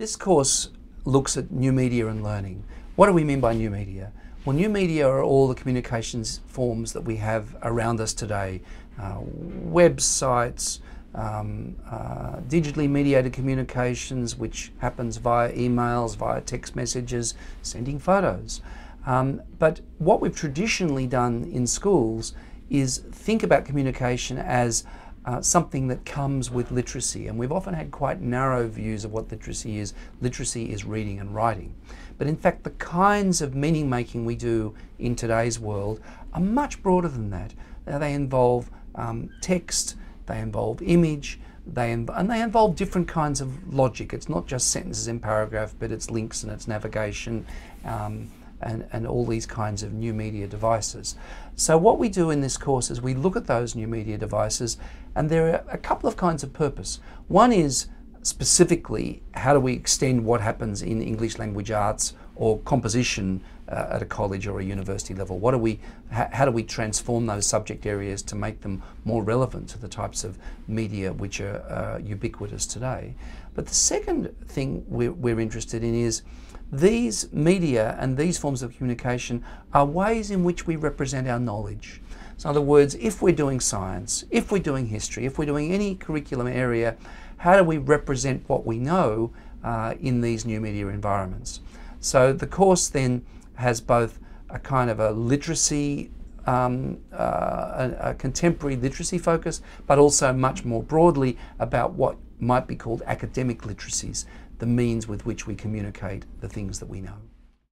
This course looks at new media and learning. What do we mean by new media? Well, new media are all the communications forms that we have around us today. Websites, digitally mediated communications, which happens via emails, via text messages, sending photos. But what we've traditionally done in schools is think about communication as something that comes with literacy, and we've often had quite narrow views of what literacy is. Literacy is reading and writing. But in fact, the kinds of meaning making we do in today's world are much broader than that. They involve text, they involve image, and they involve different kinds of logic. It's not just sentences in paragraph, but it's links and it's navigation, and all these kinds of new media devices. So what we do in this course is we look at those new media devices, and there are a couple of kinds of purpose. One is specifically, how do we extend what happens in English language arts or composition at a college or a university level? How do we transform those subject areas to make them more relevant to the types of media which are ubiquitous today? But the second thing we're interested in is these media and these forms of communication are ways in which we represent our knowledge. So in other words, if we're doing science, if we're doing history, if we're doing any curriculum area, how do we represent what we know in these new media environments? So the course then has both a kind of a literacy, a contemporary literacy focus, but also much more broadly about what might be called academic literacies, the means with which we communicate the things that we know.